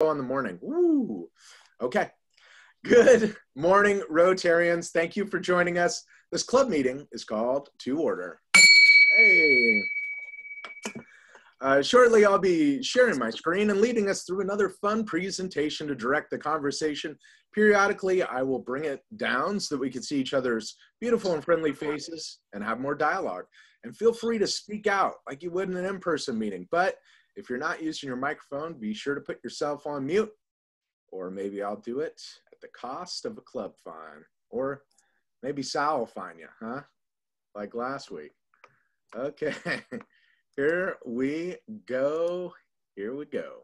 in the morning. Woo. Okay. Good morning, Rotarians. Thank you for joining us. This club meeting is called To Order. Hey. Shortly, I'll be sharing my screen and leading us through another fun presentation to direct the conversation. Periodically, I will bring it down so that we can see each other's beautiful and friendly faces and have more dialogue. And feel free to speak out like you would in an in-person meeting. But if you're not using your microphone, be sure to put yourself on mute. Or maybe I'll do it at the cost of a club fine. Or maybe Sal will fine you, huh? Like last week. Okay. Here we go. Here we go.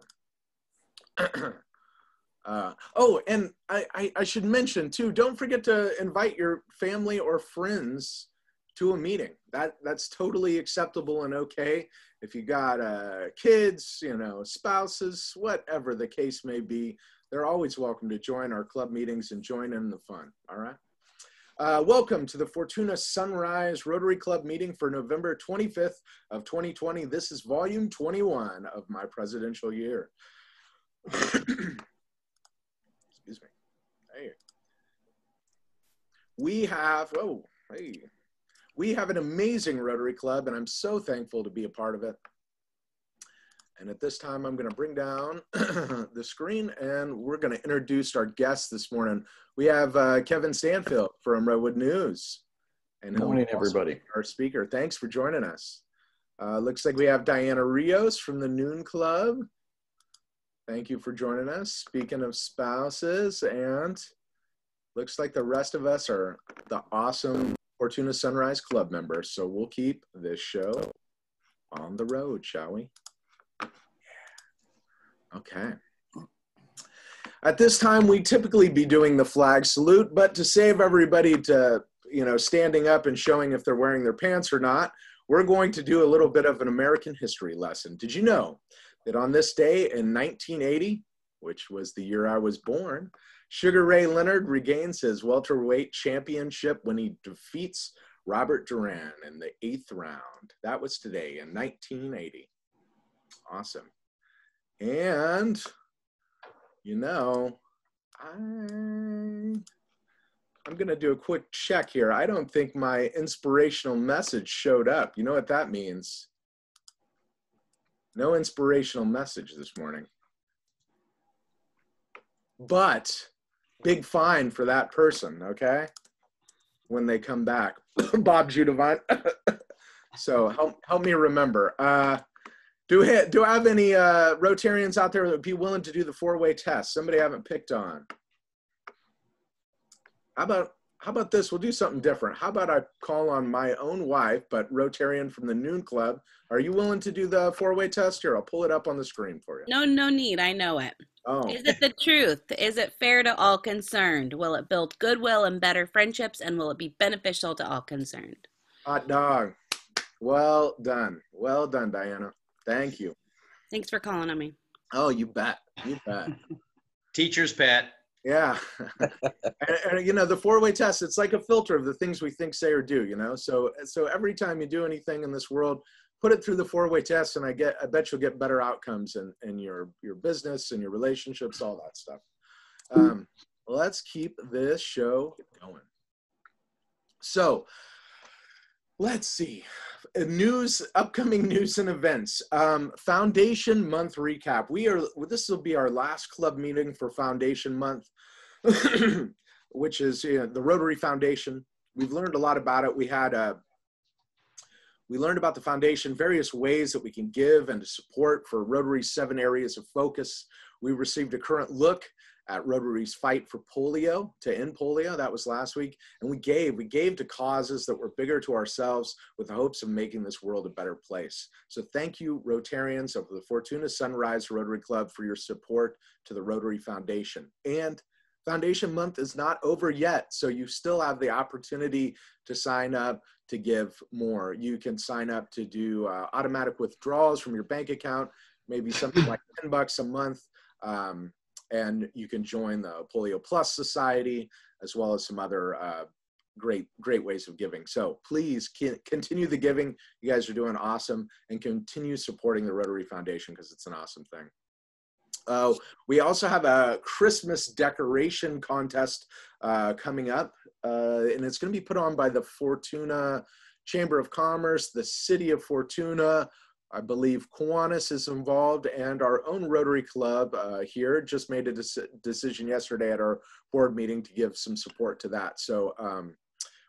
Oh, and I should mention too, don't forget to invite your family or friends to a meeting. That's totally acceptable and okay. If you got kids, you know, spouses, whatever the case may be, they're always welcome to join our club meetings and join in the fun, all right? Welcome to the Fortuna Sunrise Rotary Club meeting for November 25th of 2020. This is volume 21 of my presidential year. Excuse me. Hey. We have an amazing Rotary Club, and I'm so thankful to be a part of it. And at this time, I'm going to bring down the screen, and we're going to introduce our guests this morning. We have Kevin Stanfield from Redwood News. And good morning, everybody. Our speaker. Thanks for joining us. Looks like we have Diana Rios from the Noon Club. Thank you for joining us. Speaking of spouses, and looks like the rest of us are the awesome Fortuna Sunrise Club members. So we'll keep this show on the road, shall we? Okay. At this time, we typically be doing the flag salute, but to save everybody to, you know, standing up and showing if they're wearing their pants or not, we're going to do a little bit of an American history lesson. Did you know that on this day in 1980, which was the year I was born, Sugar Ray Leonard regains his welterweight championship when he defeats Robert Duran in the 8th round. That was today in 1980. Awesome. And, you know, I'm going to do a quick check here. I don't think my inspirational message showed up. You know what that means? No inspirational message this morning. But big fine for that person, okay? When they come back. Bob Judavant. So help me remember. Do I have any Rotarians out there that would be willing to do the 4-way test? Somebody I haven't picked on. How about this? We'll do something different. How about I call on my own wife, but Rotarian from the Noon Club. Are you willing to do the 4-way test here? I'll pull it up on the screen for you. No need. I know it. Oh. Is it the truth? Is it fair to all concerned? Will it build goodwill and better friendships? And will it be beneficial to all concerned? Hot dog. Well done. Well done, Diana. Thank you. Thanks for calling on me. Oh, you bet. You bet. Teacher's pet. Yeah. and, you know, the 4-way test, it's like a filter of the things we think, say, or do, you know? So every time you do anything in this world, put it through the 4-way test, and I bet you'll get better outcomes in your business and your relationships, all that stuff. Let's keep this show going. So let's see. Upcoming news and events. Foundation Month recap. This will be our last club meeting for Foundation Month, which is the Rotary Foundation. We've learned a lot about it. We learned about the foundation, various ways that we can give and to support for Rotary's 7 areas of focus. We received a current look at Rotary's fight for polio, to end polio. That was last week. And we gave to causes that were bigger to ourselves with the hopes of making this world a better place. So thank you, Rotarians of the Fortuna Sunrise Rotary Club, for your support to the Rotary Foundation. And Foundation Month is not over yet, so you still have the opportunity to sign up to give more. You can sign up to do automatic withdrawals from your bank account, maybe something like $10 a month. And you can join the Polio Plus Society, as well as some other great ways of giving. So please continue the giving. You guys are doing awesome, and continue supporting the Rotary Foundation because it's an awesome thing. We also have a Christmas decoration contest coming up, and it's going to be put on by the Fortuna Chamber of Commerce, the City of Fortuna. I believe Kiwanis is involved, and our own Rotary Club here just made a decision yesterday at our board meeting to give some support to that. So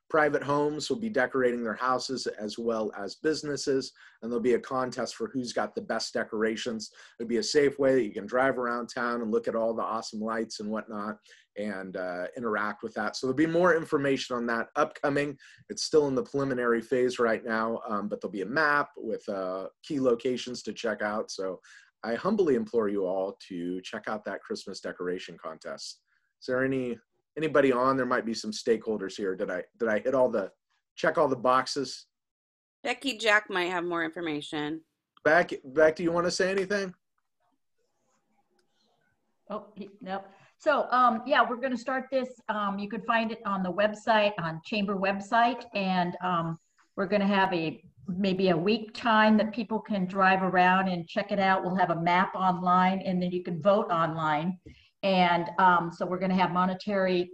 private homes will be decorating their houses as well as businesses, and there'll be a contest for who's got the best decorations. It'll be a safe way that you can drive around town and look at all the awesome lights and whatnot and interact with that. So there'll be more information on that upcoming. It's still in the preliminary phase right now, but there'll be a map with key locations to check out. So I humbly implore you all to check out that Christmas decoration contest. Is there anybody on? There might be some stakeholders here. Did I hit check all the boxes? Becky Jack might have more information. Beck, do you want to say anything? Oh, no. So, yeah, we're going to start this. You can find it on the website, on Chamber website, and we're going to have maybe a week time that people can drive around and check it out. We'll have a map online, and then you can vote online. And so we're going to have monetary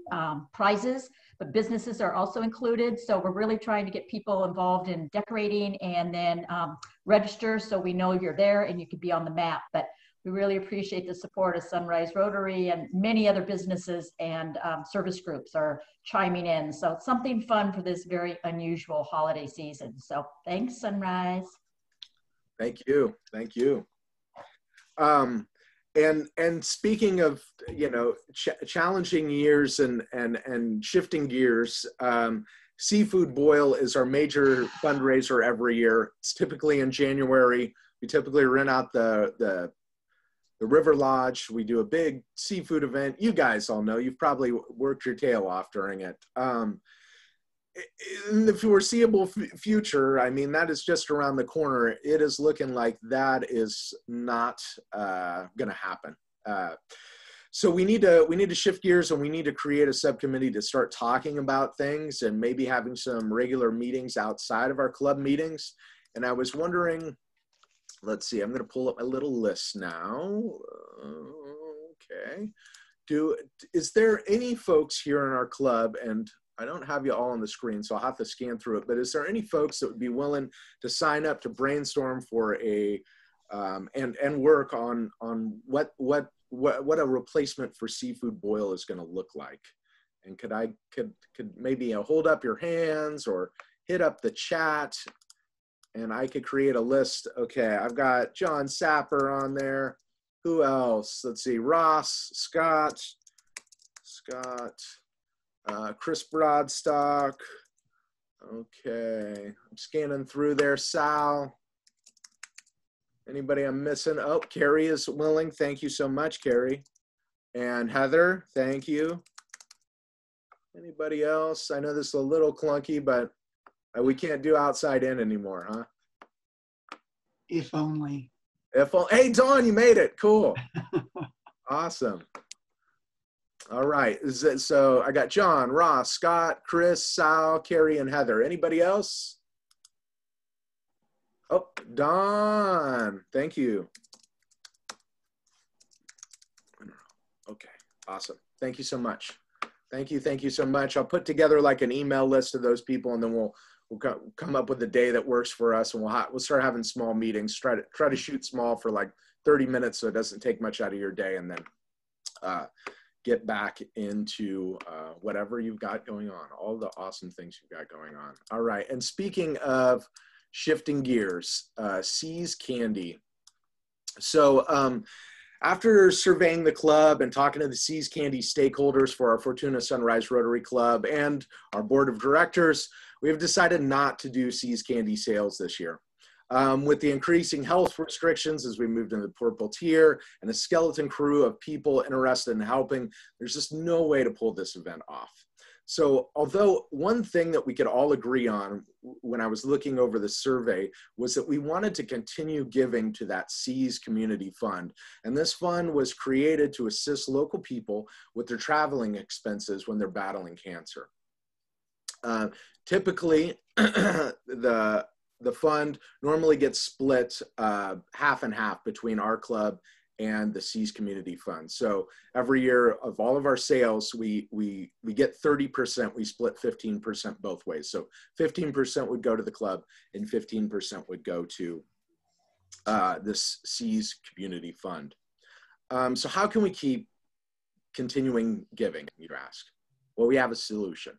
prizes, but businesses are also included. So we're really trying to get people involved in decorating and then register so we know you're there and you can be on the map. But we really appreciate the support of Sunrise Rotary, and many other businesses and service groups are chiming in. So it's something fun for this very unusual holiday season. So thanks, Sunrise. Thank you. Thank you. And speaking of, challenging years and shifting gears, Seafood Boil is our major fundraiser every year. It's typically in January. We typically rent out the River Lodge. We do a big seafood event. You guys all know, you've probably worked your tail off during it. In the foreseeable future, I mean, that is just around the corner. It is looking like that is not going to happen. So we need to shift gears, and we need to create a subcommittee to start talking about things and maybe having some regular meetings outside of our club meetings. And I was wondering, let's see, I'm going to pull up my little list now. Okay. Is there any folks here in our club, and I don't have you all on the screen, so I'll have to scan through it, but is there any folks that would be willing to sign up to brainstorm for and work on what a replacement for Seafood Boil is going to look like? And could maybe hold up your hands or hit up the chat, and I could create a list. Okay, I've got John Sapper on there. Who else? Let's see, Ross, Scott, Chris Broadstock. Okay, I'm scanning through there. Sal. Anybody I'm missing? Oh, Carrie is willing. Thank you so much, Carrie. And Heather, thank you. Anybody else? I know this is a little clunky, but we can't do outside in anymore, huh? If only. Hey, Dawn, you made it. Cool. Awesome. All right. So I got John, Ross, Scott, Chris, Sal, Carrie, and Heather. Anybody else? Oh, Dawn. Thank you. Okay. Awesome. Thank you so much. Thank you so much. I'll put together like an email list of those people, and then we'll come up with a day that works for us, and we'll start having small meetings. Try to shoot small for like 30 minutes so it doesn't take much out of your day, and then get back into whatever you've got going on, all the awesome things you've got going on. All right, and speaking of shifting gears, See's Candy. So after surveying the club and talking to the See's Candy stakeholders for our Fortuna Sunrise Rotary Club and our board of directors, we have decided not to do See's Candy sales this year. With the increasing health restrictions as we moved into the purple tier and a skeleton crew of people interested in helping, there's just no way to pull this event off. So although one thing that we could all agree on when I was looking over the survey was that we wanted to continue giving to that See's Community Fund. And this fund was created to assist local people with their traveling expenses when they're battling cancer. Typically, the fund normally gets split half and half between our club and the Seas Community Fund. So every year of all of our sales, we get 30%, we split 15% both ways. So 15% would go to the club and 15% would go to this Seas Community Fund. So how can we keep continuing giving, you ask? Well, we have a solution,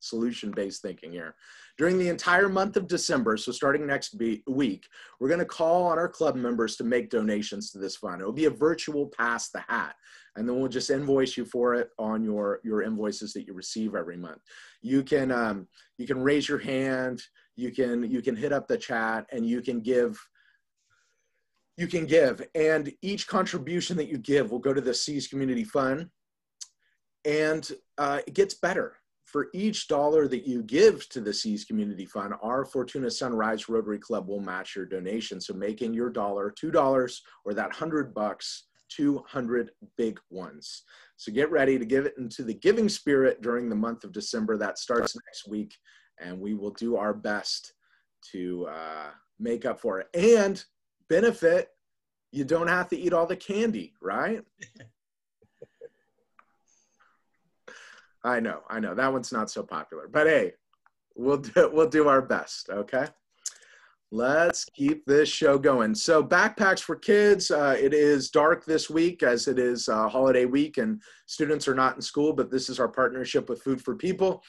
solution-based thinking here. During the entire month of December, so starting next week, we're gonna call on our club members to make donations to this fund. It'll be a virtual pass the hat, and then we'll just invoice you for it on your invoices that you receive every month. You can raise your hand, you can hit up the chat, and you can give, and each contribution that you give will go to the Seas Community Fund, and it gets better. For each dollar that you give to the Seas Community Fund, our Fortuna Sunrise Rotary Club will match your donation. So making your dollar $2 or that $100, 200 big ones. So get ready to give it into the giving spirit during the month of December. That starts next week, and we will do our best to make up for it. And benefit, you don't have to eat all the candy, right? I know, that one's not so popular, but hey, we'll do our best, okay? Let's keep this show going. So backpacks for kids, it is dark this week as it is holiday week and students are not in school, but this is our partnership with Food for People.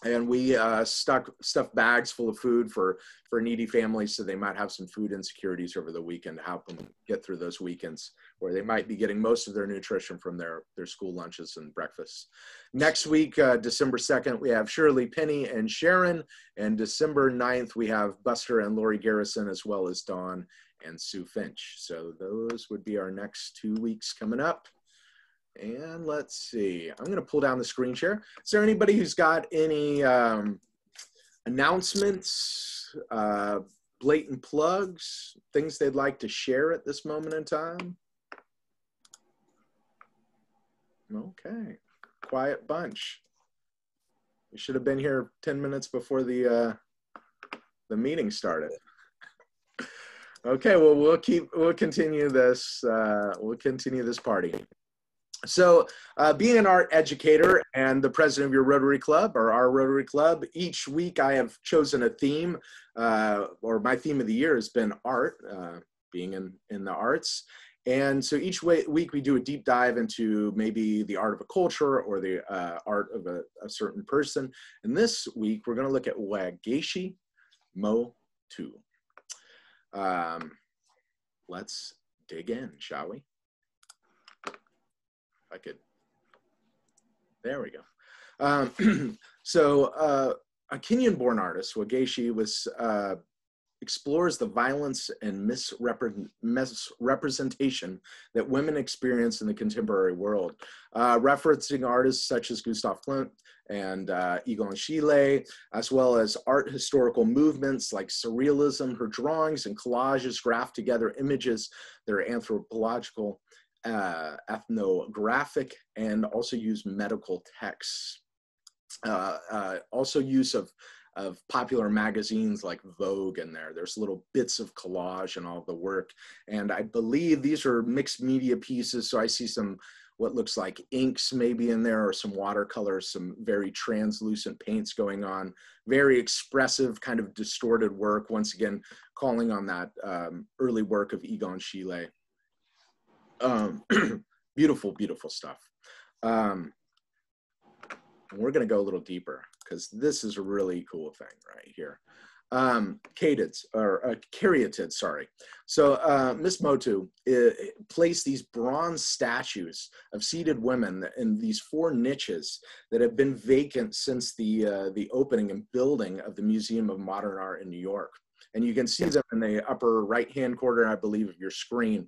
And we stuffed bags full of food for needy families so they might have some food insecurities over the weekend to help them get through those weekends where they might be getting most of their nutrition from their school lunches and breakfasts. Next week, December 2nd, we have Shirley, Penny, and Sharon. And December 9th, we have Buster and Lori Garrison, as well as Dawn and Sue Finch. So those would be our next 2 weeks coming up. And let's see, I'm going to pull down the screen share. Is there anybody who's got any announcements, blatant plugs, things they'd like to share at this moment in time? Okay, quiet bunch. You should have been here 10 minutes before the meeting started. Okay, well, we'll continue this party. So being an art educator and the president of your Rotary Club, or our Rotary Club, each week I have chosen a theme, or my theme of the year has been art, being in the arts. And so each week we do a deep dive into maybe the art of a culture or the art of a certain person. And this week we're going to look at Wangechi Mutu. Let's dig in, shall we? I could, there we go. So a Kenyan-born artist, Wangechi, explores the violence and misrepresentation that women experience in the contemporary world, referencing artists such as Gustav Klimt and Egon Schiele, as well as art historical movements like surrealism. Her drawings and collages graph together images that are anthropological, ethnographic, and also use medical texts. Also use of popular magazines like Vogue in there. There's little bits of collage and all the work. And I believe these are mixed media pieces. So I see some, what looks like inks maybe in there, or some watercolors, some very translucent paints going on. Very expressive, kind of distorted work. Once again, calling on that early work of Egon Schiele. Beautiful, beautiful stuff. We're going to go a little deeper because this is a really cool thing right here. Caryatids, sorry. So Miss Mutu placed these bronze statues of seated women in these 4 niches that have been vacant since the opening and building of the Museum of Modern Art in New York. And you can see them in the upper right-hand corner, I believe, of your screen.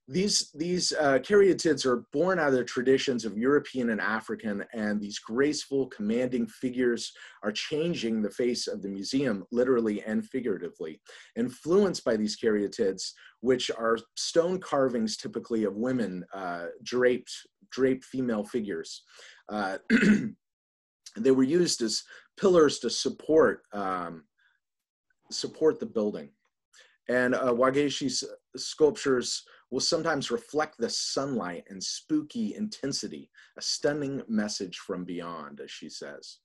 These caryatids are born out of the traditions of European and African, and these graceful, commanding figures are changing the face of the museum, literally and figuratively. Influenced by these caryatids, which are stone carvings typically of women, draped female figures. They were used as pillars to support the building. And Wangechi's sculptures will sometimes reflect the sunlight and spooky intensity, a stunning message from beyond, as she says.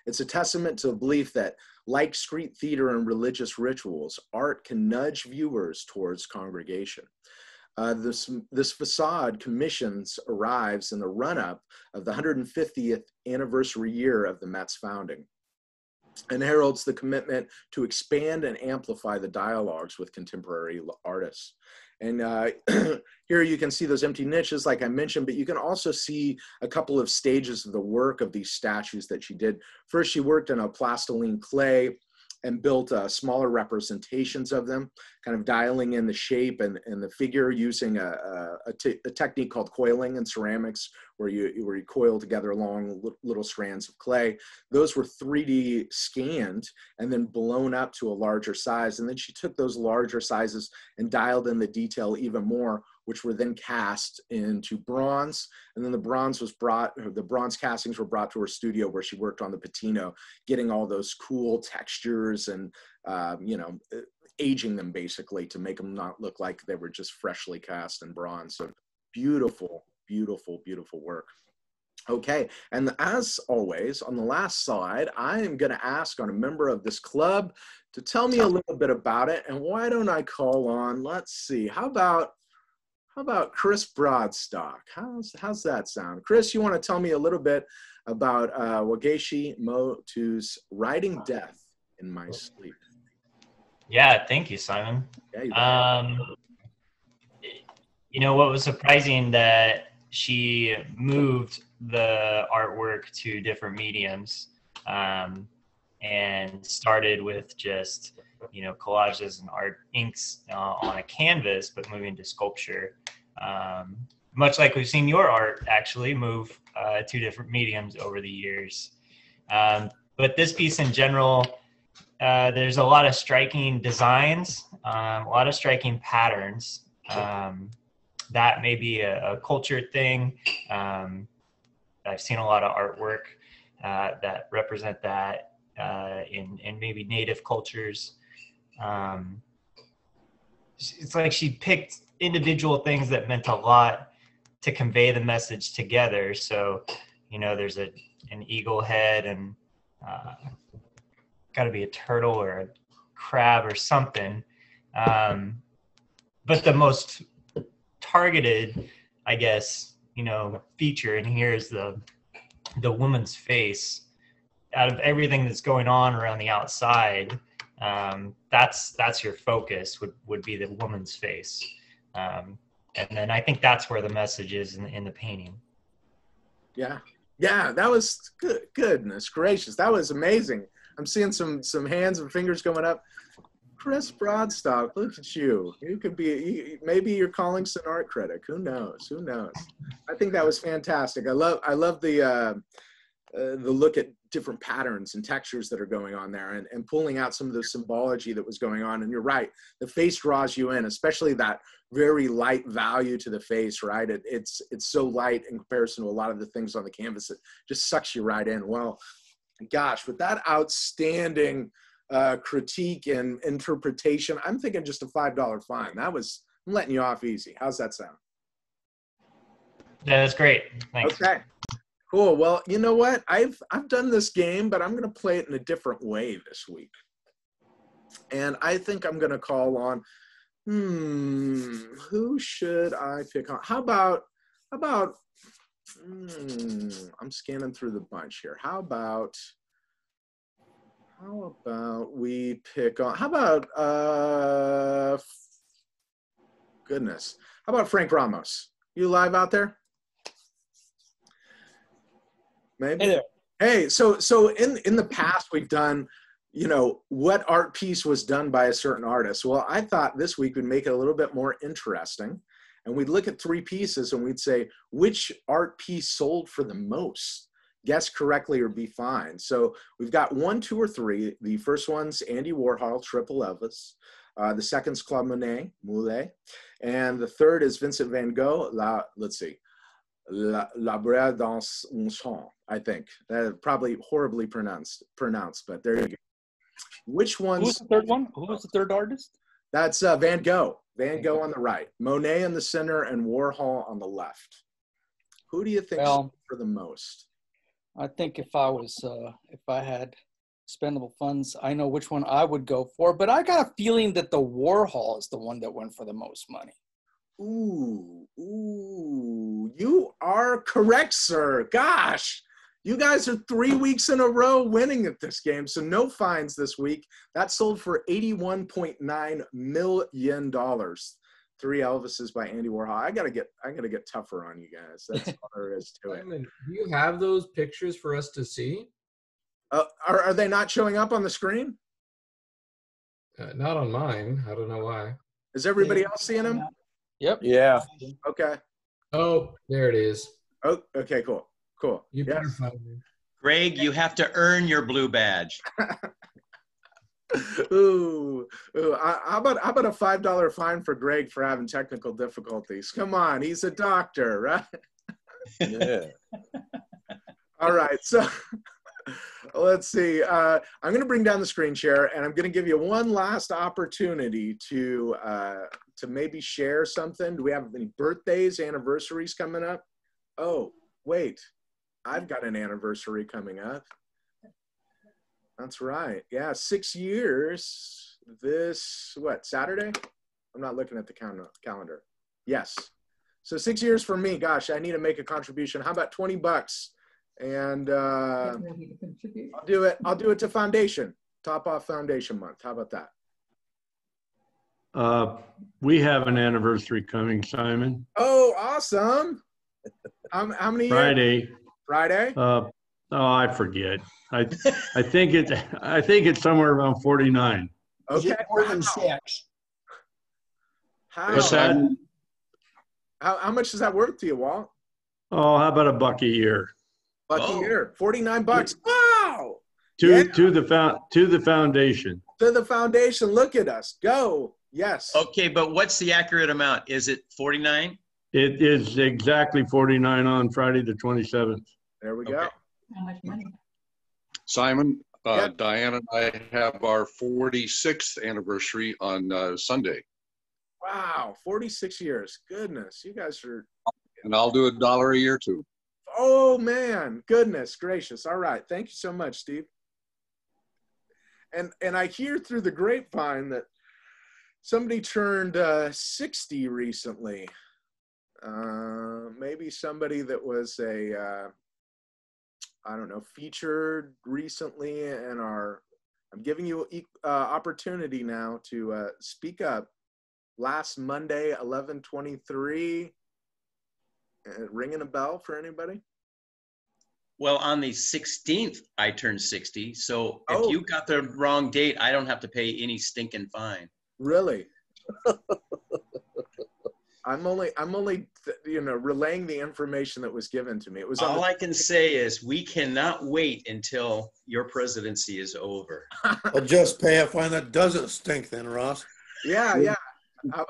It's a testament to the belief that, like street theater and religious rituals, art can nudge viewers towards congregation. This facade commissions arrives in the run-up of the 150th anniversary year of the Met's founding, and heralds the commitment to expand and amplify the dialogues with contemporary artists. And here you can see those empty niches, like I mentioned, but you can also see a couple of stages of the work of these statues that she did. First, she worked in a plastiline clay and built smaller representations of them, kind of dialing in the shape and the figure using a technique called coiling in ceramics, where you coil together long little strands of clay. Those were 3D scanned and then blown up to a larger size. And then she took those larger sizes and dialed in the detail even more, which were then cast into bronze. And then the bronze castings were brought to her studio where she worked on the patina, getting all those cool textures and, aging them basically to make them not look like they were just freshly cast in bronze. So beautiful, beautiful, beautiful work. Okay, and as always, on the last slide, I am going to ask on a member of this club to tell me a little bit about it. And why don't I call on, let's see, how about Chris Broadstock? How's that sound? Chris, you want to tell me a little bit about Wangechi Mutu's Writing Death in My Sleep? Yeah, thank you, Simon. Yeah, what was surprising that she moved the artwork to different mediums, and started with just collages and art inks on a canvas, but moving to sculpture, much like we've seen your art actually move to different mediums over the years. But this piece in general, there's a lot of striking designs, a lot of striking patterns. That may be a culture thing. I've seen a lot of artwork that represent that in maybe native cultures. It's like she picked individual things that meant a lot to convey the message together. So, there's an eagle head and got to be a turtle or a crab or something. But the most targeted, I guess, feature in here is the woman's face. Out of everything that's going on around the outside, that's your focus would be the woman's face. And then I think that's where the message is in the painting. Yeah, that was good. Goodness gracious, that was amazing. I'm seeing some hands and fingers going up. Chris Broadstock, look at you. You could be, maybe you're calling an art critic. Who knows? I think that was fantastic. I love the look at different patterns and textures that are going on there, and pulling out some of the symbology that was going on. And you're right, the face draws you in, especially that very light value to the face, right? It's so light in comparison to a lot of the things on the canvas. It just sucks you right in. Well, gosh, with that outstanding critique and interpretation, I'm thinking just a $5 fine. I'm letting you off easy. How's that sound? Yeah, that's great. Thanks. Okay. Cool. Well, you know what? I've done this game, but I'm going to play it in a different way this week. And I think I'm going to call on, who should I pick on? How about, I'm scanning through the bunch here. How about we pick on, how about Frank Ramos? You live out there? Maybe. Hey there. Hey, so in the past we've done, what art piece was done by a certain artist. Well, I thought this week would make it a little bit more interesting, and we'd look at 3 pieces and we'd say, which art piece sold for the most? Guess correctly or be fine. So we've got 1, 2, or 3. The first one's Andy Warhol, Triple Elvis. The second's Claude Monet, Moulet. And the third is Vincent van Gogh, La Brea dans un champ, I think. Probably horribly pronounced, but there you go. Which one's... Who was the third one? Who was the third artist? That's Van Gogh. Van Gogh on the right, Monet in the center, and Warhol on the left. Who do you think Well, for the most? I think if I had spendable funds, I know which one I would go for, but I got a feeling that the Warhol is the one that went for the most money. Ooh, you are correct, sir. Gosh, you guys are 3 weeks in a row winning at this game, so no fines this week. That sold for $81.9 million. 3 Elvises by Andy Warhol. I gotta get tougher on you guys. That's all there is to it. Simon, do you have those pictures for us to see? Are they not showing up on the screen? Not on mine. I don't know why. Is everybody else seeing them? Yep. Yeah. Okay. Oh, there it is. Oh, okay, cool. You better Yes. find me. Greg, you have to earn your blue badge. Ooh. How about a $5 fine for Greg for having technical difficulties? Come on, he's a doctor, right? Yeah. All right, so let's see. I'm going to bring down the screen share, and I'm going to give you one last opportunity to maybe share something. Do we have any birthdays, anniversaries coming up? Oh, wait. I've got an anniversary coming up. That's right. Yeah, 6 years this, Saturday? I'm not looking at the calendar. Yes. So 6 years for me. Gosh, I need to make a contribution. How about $20? And I'll do it to Foundation. Top off Foundation month. How about that? We have an anniversary coming, Simon. Oh, awesome. How many years? Friday. Friday? Oh, I forget. I think it's somewhere around 49. Is Okay. it more than 6? What's that? How much is that worth to you, Walt? Oh, how about $1 a year? Buck a Oh. year. $49. Wow. To Yeah. the foundation. To the foundation. Look at us. Go. Yes. Okay, but what's the accurate amount? Is it 49? It is exactly 49 on Friday the 27th. There we go. Okay. How much money? Simon, Yeah. Diane and I have our 46th anniversary on Sunday, Wow. 46 years. Goodness. You guys are, and I'll do $1 a year too. oh man. Goodness gracious. All right. Thank you so much, Steve. And I hear through the grapevine that somebody turned 60 recently. Maybe somebody that was I don't know, featured recently in I'm giving you opportunity now to speak up. Last Monday, 11/23, ringing a bell for anybody? Well, on the 16th, I turned 60. So if Oh. you got the wrong date, I don't have to pay any stinking fine. Really? I'm only relaying the information that was given to me. It was on All I can say is we cannot wait until your presidency is over. I'll just pay a fine that doesn't stink then, Ross. Yeah. How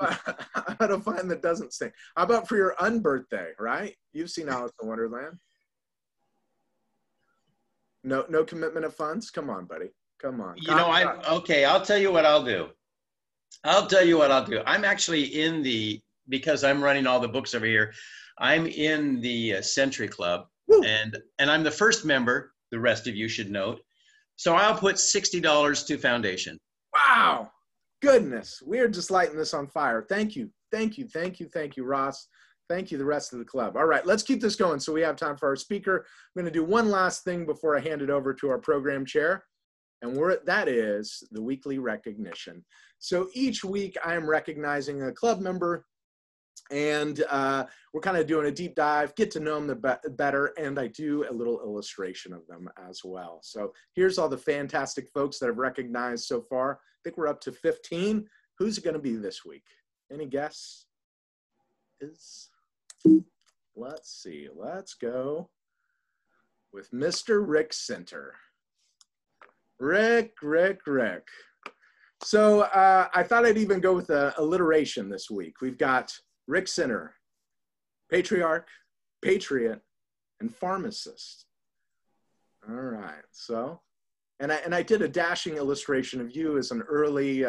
about a fine that doesn't stink? How about for your unbirthday, right? You've seen Alice in Wonderland. No commitment of funds? Come on, buddy. Come on. You know, I'll tell you what I'll do. I'm actually because I'm running all the books over here, I'm in the Century Club. Woo. and I'm the first member, the rest of you should note. So I'll put $60 to foundation. Wow. Goodness. We're just lighting this on fire. Thank you, Ross. Thank you, the rest of the club. All right, let's keep this going so we have time for our speaker. I'm going to do one last thing before I hand it over to our program chair. And that is the weekly recognition. So each week I am recognizing a club member, and we're kind of doing a deep dive, get to know them better, and I do a little illustration of them as well. So here's all the fantastic folks that I've recognized so far. I think we're up to 15. Who's it going to be this week? Any guess? Let's see. Let's go with Mr. Rick Center. Rick. So I thought I'd even go with alliteration this week. We've got Rick Center, patriarch, patriot, and pharmacist. All right. So, and I did a dashing illustration of you as an early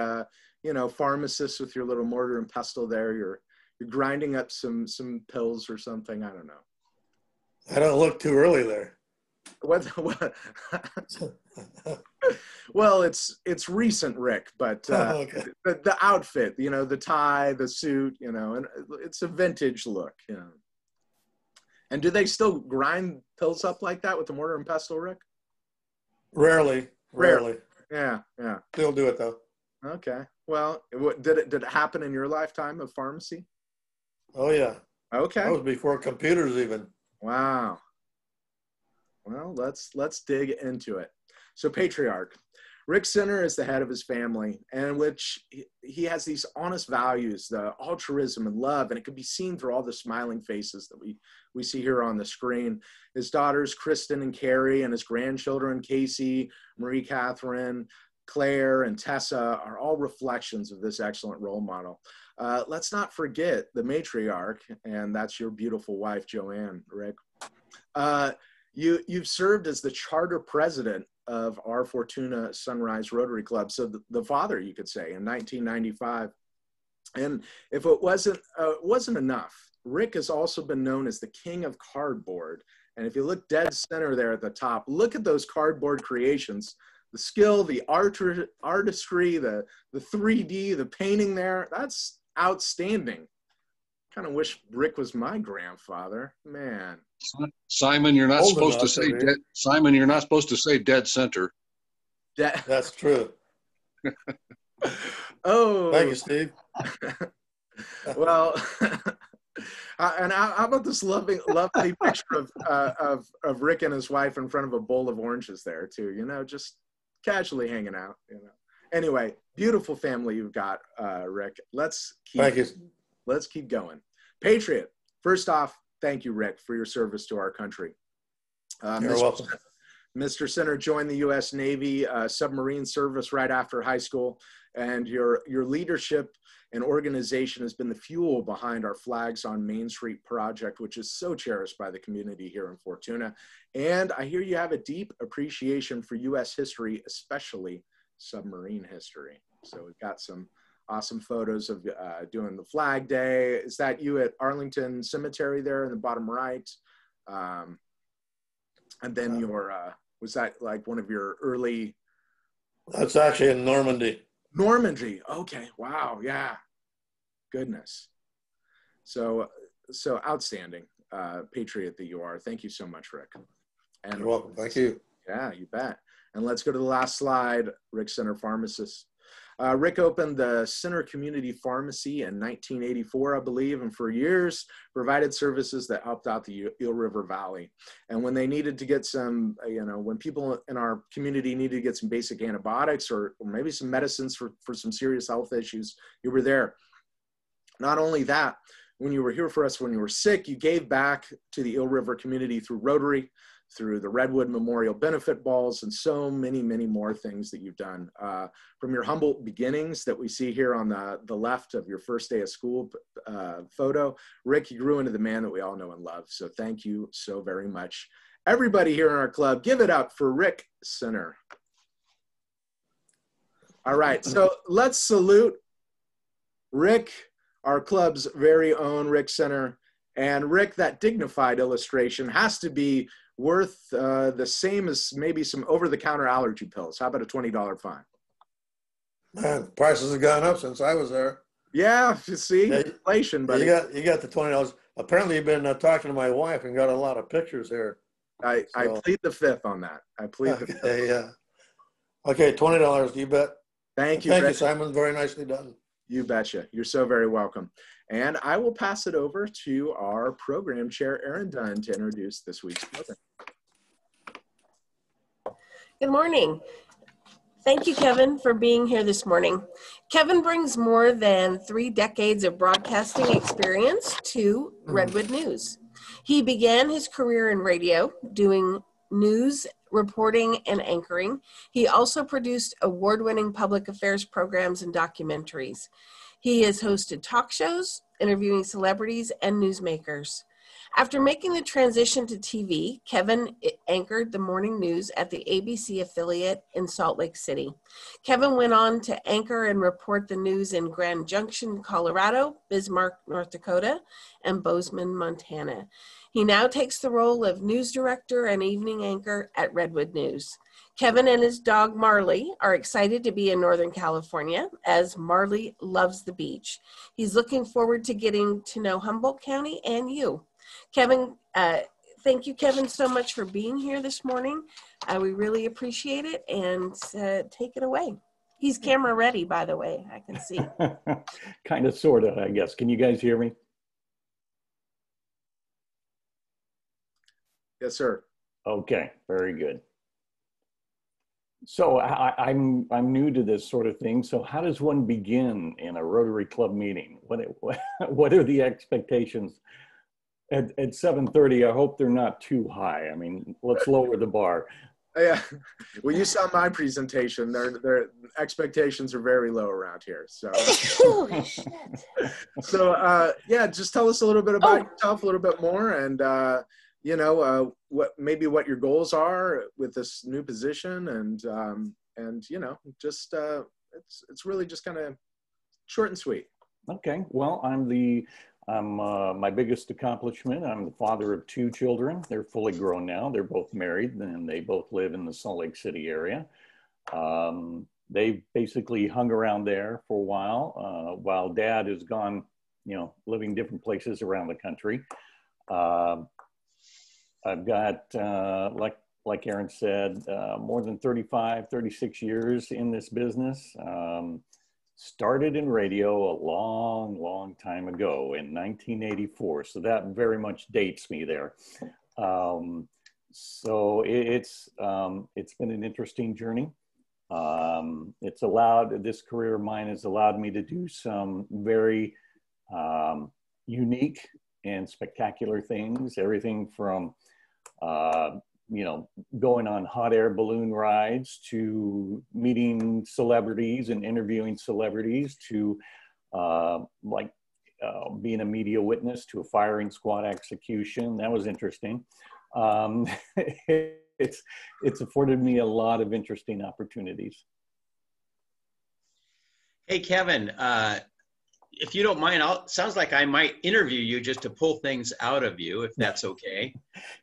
pharmacist with your little mortar and pestle there. You're grinding up some pills or something. I don't know. I don't look too early there. What? Well, it's recent, Rick, but Okay. the outfit, the tie, the suit, and it's a vintage look. And do they still grind pills up like that with the mortar and pestle, Rick? Rarely. Yeah. Still do it though. Okay. Well, did it happen in your lifetime of pharmacy? Oh yeah. Okay. That was before computers even. Wow. Well, let's dig into it. So, Patriarch Rick Sinner is the head of his family, and which he has these honest values, the altruism and love, and it can be seen through all the smiling faces that we see here on the screen. His daughters, Kristen and Carrie, and his grandchildren, Casey, Marie Catherine, Claire, and Tessa, are all reflections of this excellent role model. Let's not forget the matriarch, and that's your beautiful wife, Joanne, Rick. You've served as the charter president of our Fortuna Sunrise Rotary Club, so the father, you could say, in 1995. And if it wasn't enough, Rick has also been known as the king of cardboard. And if you look dead center there at the top, look at those cardboard creations, the skill, the artistry, the 3D, the painting there, that's outstanding. Kind of wish Rick was my grandfather, man. Simon, you're not Old supposed to enough, say maybe. dead. Simon, you're not supposed to say dead center. That's true. Oh, Thank you, Steve. Well, and how about this lovely picture of Rick and his wife in front of a bowl of oranges there too, just casually hanging out, Anyway, beautiful family you've got, Rick. Let's keep going. Patriot, first off, thank you, Rick, for your service to our country. You're welcome. Mr. Sinner joined the U.S. Navy submarine service right after high school, and your leadership and organization has been the fuel behind our Flags on Main Street project, which is so cherished by the community here in Fortuna. And I hear you have a deep appreciation for U.S. history, especially submarine history. So we've got some awesome photos of doing the Flag Day. Is that you at Arlington Cemetery there in the bottom right? And then was that like one of your early? That's actually in Normandy. Normandy. Okay. Wow. Yeah. Goodness. So outstanding, patriot that you are. Thank you so much, Rick. And You're welcome. Thank you. Yeah, you bet. And let's go to the last slide. Rick Sinner, pharmacist. Rick opened the Center Community Pharmacy in 1984, I believe, and for years provided services that helped out the Eel River Valley. And when they needed to get some, when people in our community needed to get some basic antibiotics or maybe some medicines for some serious health issues, you were there. Not only that, when you were here for us when you were sick, you gave back to the Eel River community through Rotary, through the Redwood Memorial Benefit Balls, and so many, many more things that you've done. From your humble beginnings that we see here on the left of your first day of school photo, Rick, you grew into the man that we all know and love. So thank you so very much. Everybody here in our club, give it up for Rick Sinner. All right, so let's salute Rick, our club's very own Rick Sinner. And Rick, that dignified illustration has to be worth the same as maybe some over-the-counter allergy pills. How about a $20 fine? Man, prices have gone up since I was there. Yeah, you see, inflation, buddy. You got the $20. Apparently, you've been talking to my wife and got a lot of pictures here. I plead the fifth on that. I plead the fifth. Yeah. Okay, $20, you bet. Thank you, Thank Rick. you, Simon. Very nicely done. You betcha. You're so very welcome. And I will pass it over to our program chair, Erin Dunn, to introduce this week's program. Good morning. Thank you, Kevin, for being here this morning. Kevin brings more than 3 decades of broadcasting experience to Redwood News. He began his career in radio, doing news, reporting, and anchoring. He also produced award-winning public affairs programs and documentaries. He has hosted talk shows, interviewing celebrities and newsmakers. After making the transition to TV, Kevin anchored the morning news at the ABC affiliate in Salt Lake City. Kevin went on to anchor and report the news in Grand Junction, Colorado, Bismarck, North Dakota, and Bozeman, Montana. He now takes the role of news director and evening anchor at Redwood News. Kevin and his dog Marley are excited to be in Northern California, as Marley loves the beach. He's looking forward to getting to know Humboldt County and you. Kevin, thank you, Kevin, so much for being here this morning. We really appreciate it, and take it away. He's camera ready, by the way, I can see. Kind of, sort of, I guess. Can you guys hear me? Yes, sir. Okay, very good. So I'm new to this sort of thing. So how does one begin in a Rotary Club meeting? What are the expectations? At 7:30, I hope they're not too high. I mean, let's lower the bar. Yeah, well, you saw my presentation. Their expectations are very low around here. So, yeah, just tell us a little bit about yourself, a little bit more, and you know, what your goals are with this new position, and you know, just it's really just kind of short and sweet. Okay, well, my biggest accomplishment, I'm the father of 2 children. They're fully grown now. They're both married, and they both live in the Salt Lake City area. They basically hung around there for a while Dad has gone, you know, living different places around the country. I've got, like Aaron said, more than 36 years in this business. Started in radio a long time ago in 1984. So that very much dates me there. So it's been an interesting journey. This career of mine has allowed me to do some very unique and spectacular things. Everything from, you know, going on hot air balloon rides to meeting celebrities and interviewing celebrities to being a media witness to a firing squad execution. That was interesting. It's afforded me a lot of interesting opportunities. Hey, Kevin, if you don't mind, sounds like I might interview you just to pull things out of you, if that's okay.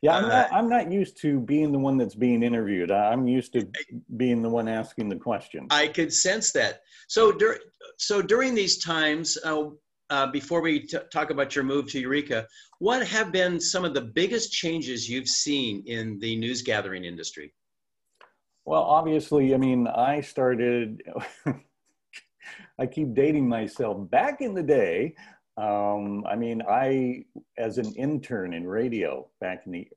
Yeah, I'm not used to being the one that's being interviewed. I'm used to being the one asking the questions. I could sense that. So during these times, before we talk about your move to Eureka, what have been some of the biggest changes you've seen in the news gathering industry? Well, obviously, I mean, I started... I keep dating myself. Back in the day, I mean, as an intern in radio back in the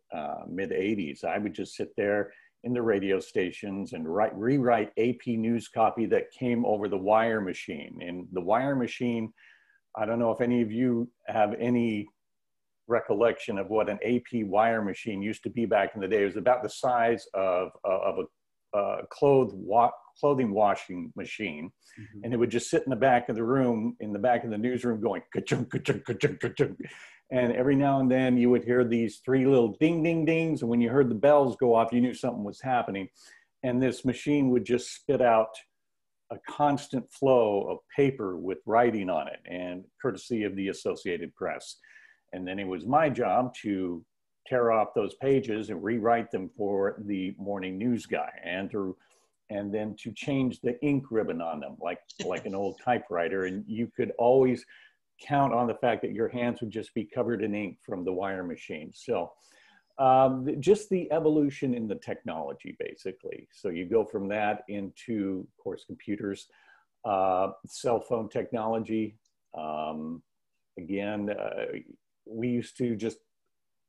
mid 80s, I would just sit there in the radio stations and rewrite AP news copy that came over the wire machine. And the wire machine, I don't know if any of you have any recollection of what an AP wire machine used to be back in the day. It was about the size of a clothing washing machine. Mm-hmm. And it would just sit in the back of the room, in the back of the newsroom going ka-chunk, ka-chunk, ka-chunk, ka-chunk. And every now and then you would hear these 3 little ding, ding, dings. And when you heard the bells go off, you knew something was happening. And this machine would just spit out a constant flow of paper with writing on it, and courtesy of the Associated Press. And then it was my job to tear off those pages and rewrite them for the morning news guy, and then to change the ink ribbon on them like an old typewriter. And you could always count on the fact that your hands would just be covered in ink from the wire machine. So just the evolution in the technology, basically. So you go from that into, of course, computers, cell phone technology. We used to just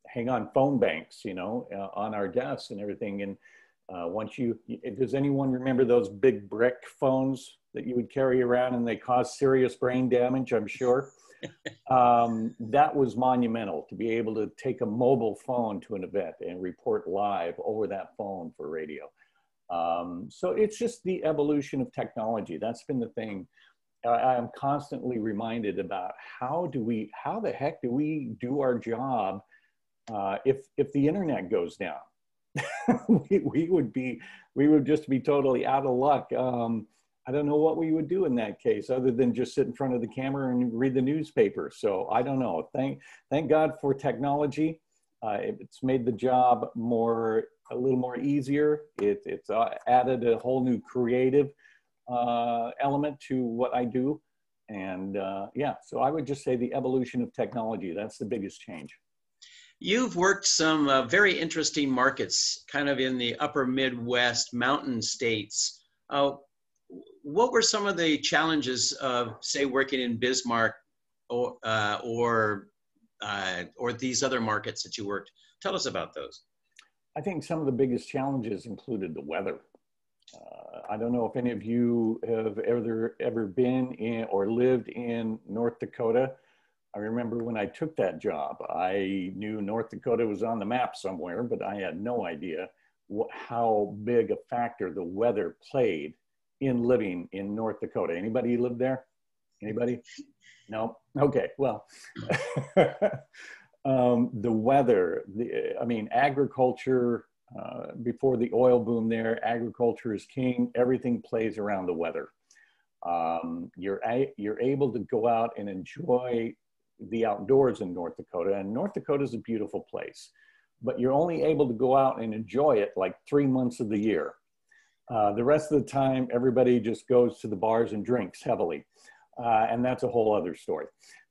hang on phone banks, you know, on our desks and everything. And does anyone remember those big brick phones that you would carry around and they caused serious brain damage, I'm sure? That was monumental, to be able to take a mobile phone to an event and report live over that phone for radio. So it's just the evolution of technology. That's been the thing. I'm constantly reminded about how the heck do we do our job If the internet goes down, we would just be totally out of luck. I don't know what we would do in that case other than just sit in front of the camera and read the newspaper. So I don't know. Thank God for technology. It's made the job a little more easier. It's added a whole new creative element to what I do. And yeah, so I would just say the evolution of technology, that's the biggest change. You've worked some very interesting markets, kind of in the upper Midwest mountain states. What were some of the challenges of, say, working in Bismarck or these other markets that you worked? Tell us about those. I think some of the biggest challenges included the weather. I don't know if any of you have ever been in or lived in North Dakota. I remember when I took that job, I knew North Dakota was on the map somewhere, but I had no idea how big a factor the weather played in living in North Dakota. Anybody live there? Anybody? No? Okay, well, the weather, I mean, agriculture, before the oil boom there, agriculture is king. Everything plays around the weather. You're able to go out and enjoy the outdoors in North Dakota, and North Dakota is a beautiful place, but you're only able to go out and enjoy it like 3 months of the year. The rest of the time, everybody just goes to the bars and drinks heavily, and that's a whole other story.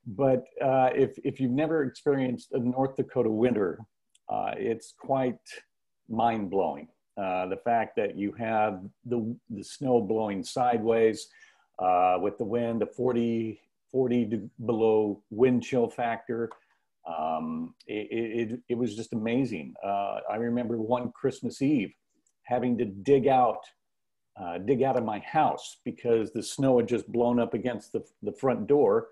But if you've never experienced a North Dakota winter, it's quite mind-blowing. The fact that you have the snow blowing sideways with the wind, a 40 below wind chill factor. It was just amazing. I remember one Christmas Eve having to dig out of my house because the snow had just blown up against the front door.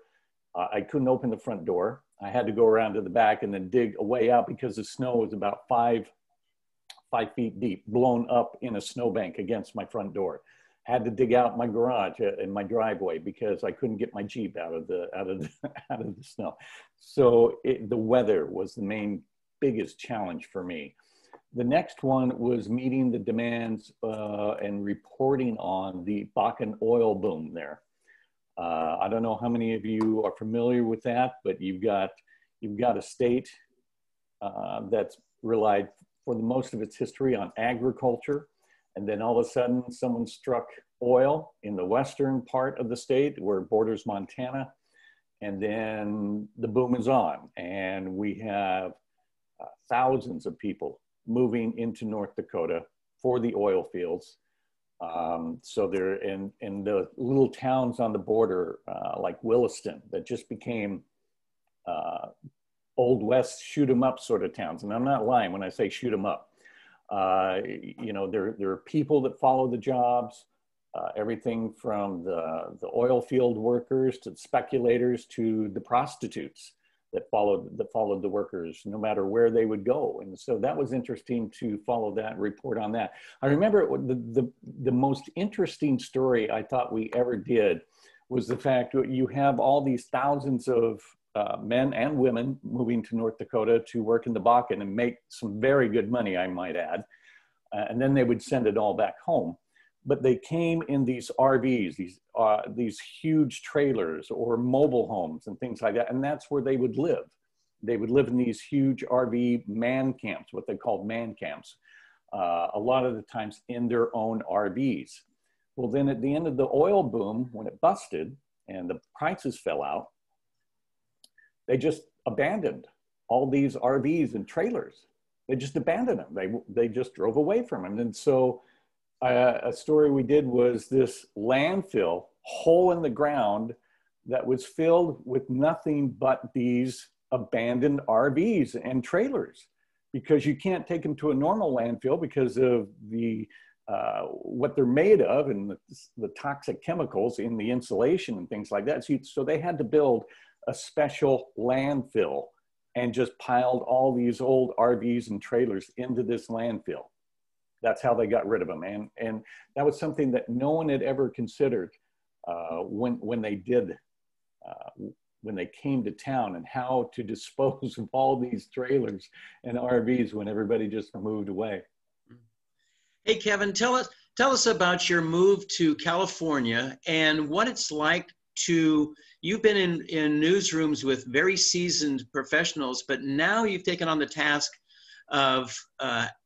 I couldn't open the front door. I had to go around to the back and then dig a way out because the snow was about 5 feet deep, blown up in a snowbank against my front door. Had to dig out my garage and my driveway because I couldn't get my Jeep out of the snow. So the weather was the biggest challenge for me. The next one was meeting the demands and reporting on the Bakken oil boom there. I don't know how many of you are familiar with that, but you've got a state that's relied for the most of its history on agriculture. And then all of a sudden someone struck oil in the western part of the state where it borders Montana. And then the boom is on. And we have thousands of people moving into North Dakota for the oil fields. So they're in the little towns on the border, like Williston, that just became Old West shoot 'em up sort of towns. And I'm not lying when I say shoot 'em up. You know, there are people that follow the jobs, everything from the oil field workers to the speculators to the prostitutes that followed the workers no matter where they would go. And so that was interesting to follow that, report on that. I remember the most interesting story I thought we ever did was the fact that you have all these thousands of men and women moving to North Dakota to work in the Bakken and make some very good money, I might add. And then they would send it all back home. But they came in these RVs, these huge trailers or mobile homes and things like that. And that's where they would live. They would live in these huge RV man camps, what they called man camps, a lot of the times in their own RVs. Well, then at the end of the oil boom, when it busted and the prices fell out, they just abandoned all these RVs and trailers. They just abandoned them. They just drove away from them. And so a story we did was this landfill, hole in the ground, that was filled with nothing but these abandoned RVs and trailers, because you can't take them to a normal landfill because of the what they're made of and the toxic chemicals in the insulation and things like that. So they had to build a special landfill and just piled all these old RVs and trailers into this landfill. That's how they got rid of them. And that was something that no one had ever considered when they did when they came to town and how to dispose of all these trailers and RVs when everybody just moved away. Hey, Kevin, tell us about your move to California and what it's like to, you've been in newsrooms with very seasoned professionals, but now you've taken on the task of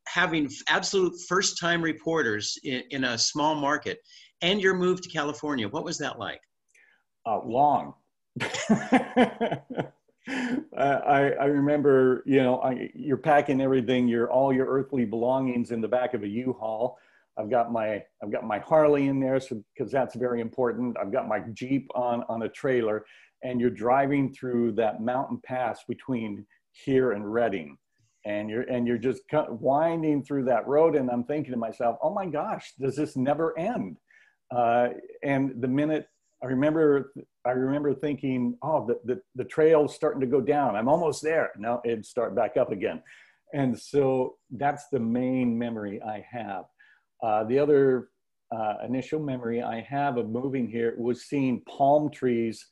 having absolute first-time reporters in a small market, and your move to California. What was that like? Long. I remember, you know, you're packing everything, all your earthly belongings in the back of a U-Haul. I've got my Harley in there, because that's very important. I've got my Jeep on a trailer, and you're driving through that mountain pass between here and Redding, and you're just winding through that road, and I'm thinking to myself, oh my gosh, does this never end? And the minute I remember thinking, oh, the trail's starting to go down. I'm almost there. No, it'd start back up again. And so that's the main memory I have. The other initial memory I have of moving here was seeing palm trees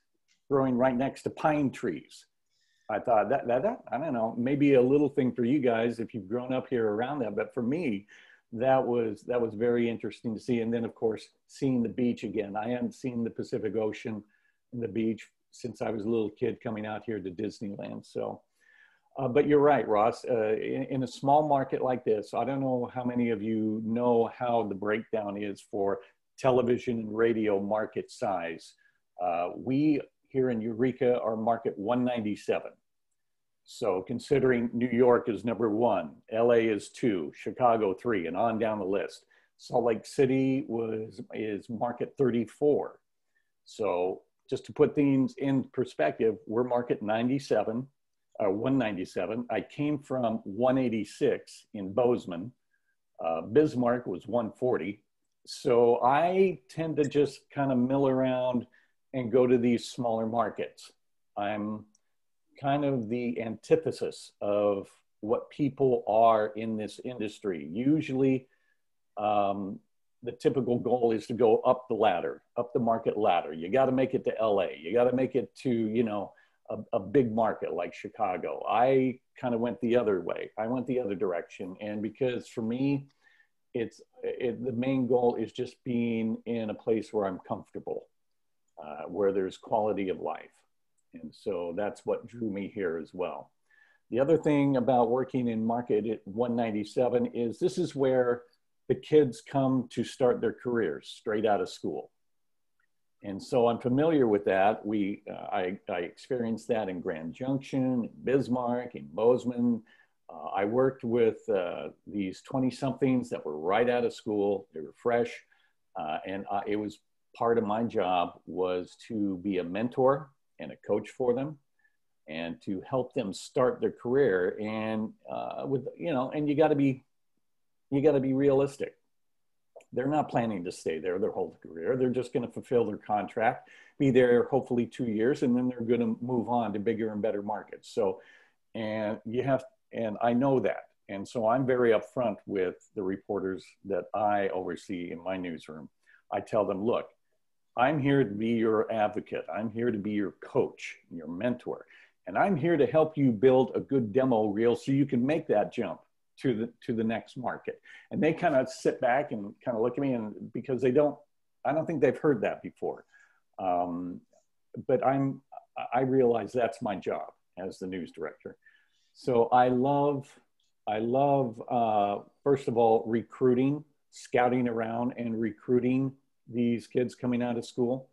growing right next to pine trees. I thought that I don't know, maybe a little thing for you guys if you've grown up here around that, but for me, that was very interesting to see. And then of course, seeing the beach again. I hadn't seen the Pacific Ocean and the beach since I was a little kid coming out here to Disneyland. So, but you're right, Ross, in a small market like this, I don't know how many of you know how the breakdown is for television and radio market size. We here in Eureka are market 197. So considering New York is number 1, LA is 2, Chicago 3, and on down the list. Salt Lake City is market 34. So just to put things in perspective, we're market 97, 197. I came from 186 in Bozeman. Bismarck was 140. So I tend to just kind of mill around and go to these smaller markets. I'm kind of the antithesis of what people are in this industry. Usually, the typical goal is to go up the ladder, up the market ladder. You got to make it to LA. You got to make it to, you know, a big market like Chicago. I kind of went the other way. I went the other direction. And because for me, the main goal is just being in a place where I'm comfortable, where there's quality of life. And so that's what drew me here as well. The other thing about working in market at 197 is this is where the kids come to start their careers straight out of school. And so I'm familiar with that. I experienced that in Grand Junction, in Bismarck, in Bozeman. I worked with these 20-somethings that were right out of school. They were fresh. And it was part of my job was to be a mentor and a coach for them and to help them start their career. And and you got to be realistic. They're not planning to stay there their whole career. They're just going to fulfill their contract, be there hopefully 2 years, and then they're going to move on to bigger and better markets. So, and I know that. And so I'm very upfront with the reporters that I oversee in my newsroom. I tell them, look, I'm here to be your advocate. I'm here to be your coach, your mentor. And I'm here to help you build a good demo reel so you can make that jump to the next market. And they kind of sit back and kind of look at me, and because I don't think they've heard that before. But I realize that's my job as the news director. So I love first of all, recruiting, scouting around and recruiting these kids coming out of school.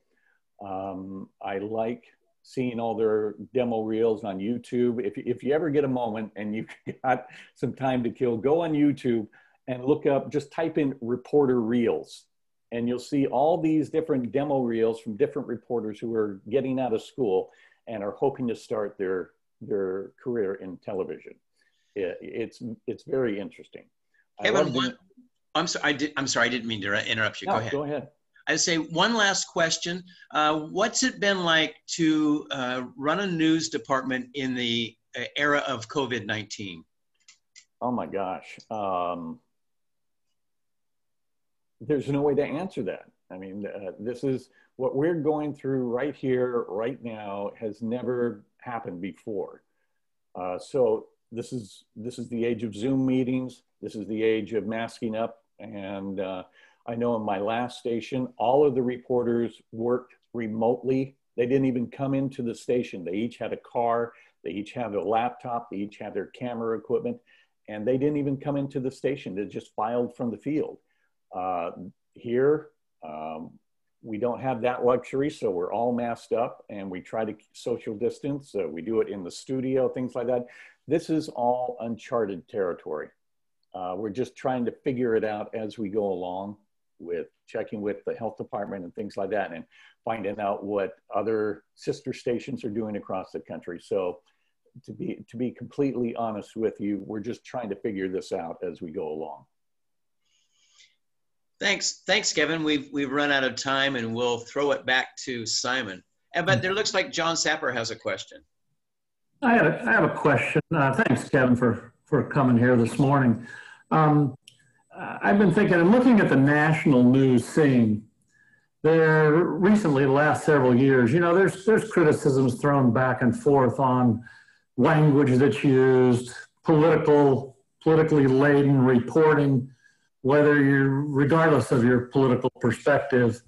I like seeing all their demo reels on YouTube. If you ever get a moment and you've got some time to kill, go on YouTube and look up, just type in reporter reels, and you'll see all these different demo reels from different reporters who are getting out of school and are hoping to start their career in television. It's very interesting. Kevin, I'm sorry, I didn't mean to interrupt you. No, go ahead. Go ahead. I'd say one last question. What's it been like to run a news department in the era of COVID-19? Oh my gosh. There's no way to answer that. I mean, this is what we're going through right here, right now, has never happened before. So this is the age of Zoom meetings. This is the age of masking up. And I know in my last station, all of the reporters worked remotely. They didn't even come into the station. They each had a car. They each had a laptop. They each had their camera equipment. And they didn't even come into the station. They just filed from the field. Here, we don't have that luxury, so we're all masked up and we try to social distance. We do it in the studio, things like that. This is all uncharted territory. We're just trying to figure it out as we go along, with checking with the health department and things like that, and finding out what other sister stations are doing across the country. So to be completely honest with you, we're just trying to figure this out as we go along. Thanks, Kevin. We've run out of time, and we'll throw it back to Simon. But there looks like John Sapper has a question. I have a question. Thanks, Kevin, for coming here this morning. I've been thinking and looking at the national news scene. There recently, the last several years, you know, there's criticisms thrown back and forth on language that's used, politically laden reporting, regardless of your political perspective.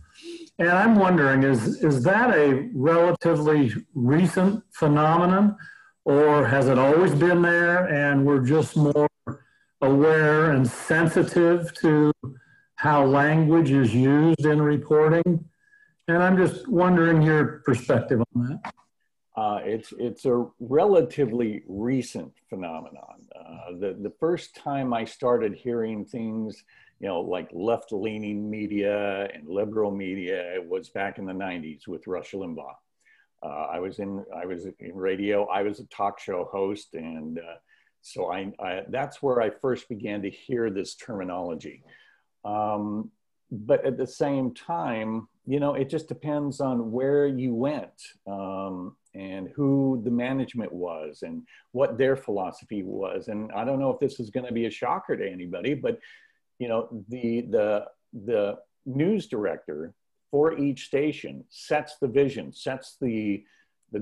And I'm wondering, is that a relatively recent phenomenon, or has it always been there and we're just more aware and sensitive to how language is used in reporting? And I'm just wondering your perspective on that. It's a relatively recent phenomenon. The first time I started hearing things, you know, like left-leaning media and liberal media, was back in the 90s with Rush Limbaugh. I was in radio. I was a talk show host, and so that's where I first began to hear this terminology. But at the same time, you know, it just depends on where you went and who the management was and what their philosophy was. And I don't know if this is going to be a shocker to anybody, but you know, the news director for each station sets the vision, sets the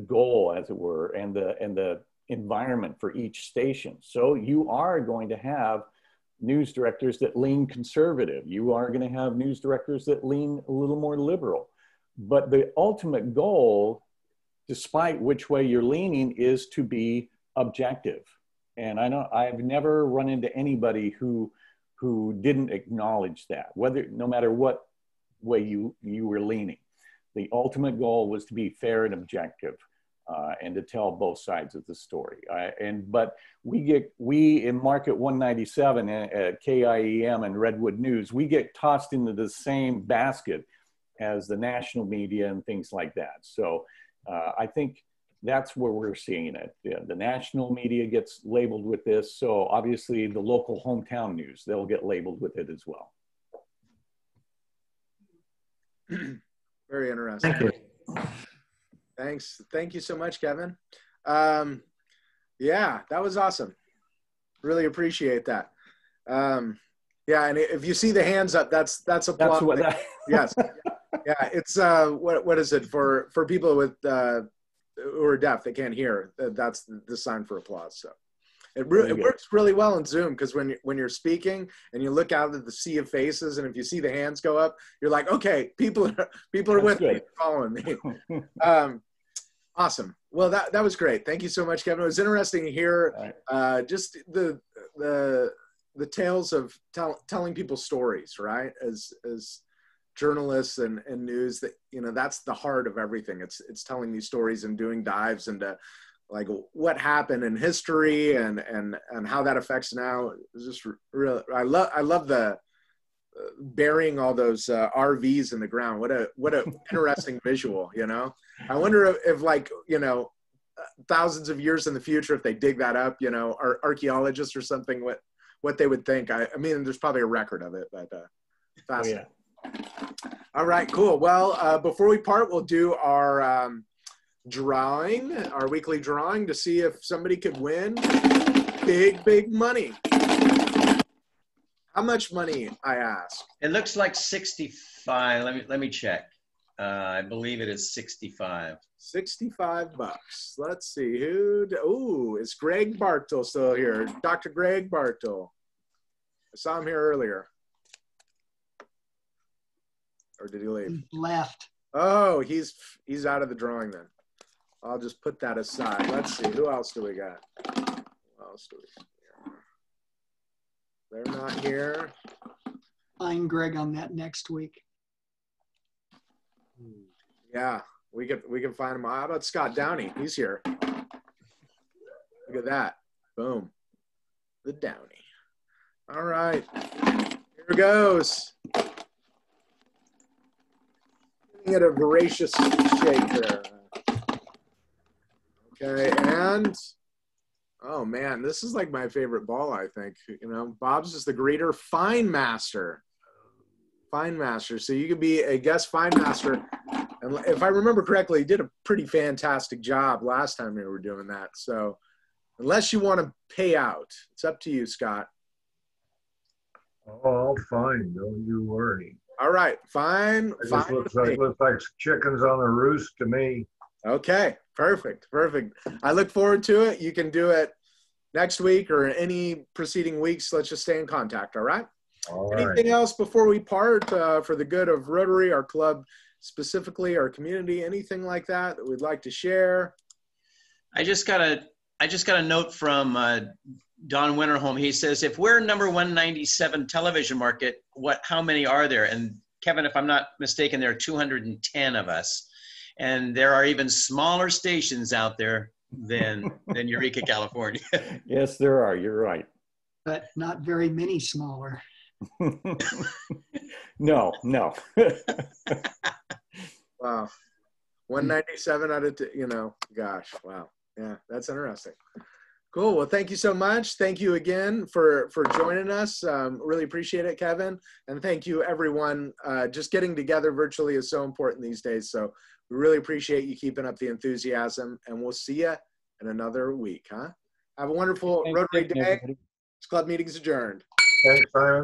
goal, as it were, and the environment for each station. So you are going to have news directors that lean conservative. You are going to have news directors that lean a little more liberal. But the ultimate goal, despite which way you're leaning, is to be objective. And I know I've never run into anybody who didn't acknowledge that, no matter what way you were leaning. The ultimate goal was to be fair and objective, and to tell both sides of the story. But we in Market 197 at KIEM and Redwood News, we get tossed into the same basket as the national media and things like that. So I think that's where we're seeing it. The national media gets labeled with this. So obviously the local hometown news, they'll get labeled with it as well. Very interesting. Thank you. Thanks. Thank you so much, Kevin. Yeah, that was awesome. Really appreciate that. Yeah, and if you see the hands up, that's applause. That's what that. Yes. Yeah, it's what is it for people with who are deaf, they can't hear. That's the sign for applause. So it works really well in Zoom, because when you're speaking and you look out at the sea of faces, and if you see the hands go up, you're like, okay, people are with me, following me. Awesome. Well, that was great. Thank you so much, Kevin. It was interesting to hear just the tales of telling people stories, right? As journalists and news, that, you know, that's the heart of everything. It's telling these stories and doing dives into like what happened in history and how that affects now. It's just really, I love the burying all those RVs in the ground. What a interesting visual, you know. I wonder if like, you know, thousands of years in the future, if they dig that up, you know, archaeologists or something, what they would think. I mean, there's probably a record of it, but fascinating. Oh, yeah. All right, cool. Well, before we part, we'll do our drawing, our weekly drawing, to see if somebody could win big money. How much money, I ask? It looks like 65. Let me check. I believe it is 65. 65 bucks. Let's see who. Oh, is Greg Bartle still here? Dr. Greg Bartle. I saw him here earlier. Or did he leave? He left. Oh, he's out of the drawing then. I'll just put that aside. Let's see. Who else do we got? Who else do we see here? They're not here. Find Greg on that next week. Yeah, we can find him. How about Scott Downey? He's here. Look at that. Boom. The Downey. All right. Here it goes. Giving it a voracious shake there. Okay, and oh man, this is like my favorite ball, I think. You know, Bob's is the greater fine master. Fine master. So you could be a guest fine master. And if I remember correctly, he did a pretty fantastic job last time we were doing that. So unless you want to pay out, it's up to you, Scott. Oh, I'll find. Don't you worry. All right, fine. It Fine. looks like chickens on a roost to me. Okay, perfect, perfect. I look forward to it. You can do it next week or any preceding weeks. Let's just stay in contact, all right? All Anything right. else before we part for the good of Rotary, our club, specifically our community, anything like that we'd like to share? I just got a note from Don Winterholm. He says, if we're number 197 television market, how many are there? And Kevin, if I'm not mistaken, there are 210 of us. And there are even smaller stations out there than Eureka, California. Yes, there are. You're right. But not very many smaller. No. Wow. 197 out of, gosh, wow. Yeah, that's interesting. Cool. Well, thank you so much. Thank you again for joining us. Really appreciate it, Kevin. And thank you, everyone. Just getting together virtually is so important these days. So we really appreciate you keeping up the enthusiasm. And we'll see you in another week, huh? Have a wonderful Rotary Day. This club meeting's adjourned. Thanks, Simon.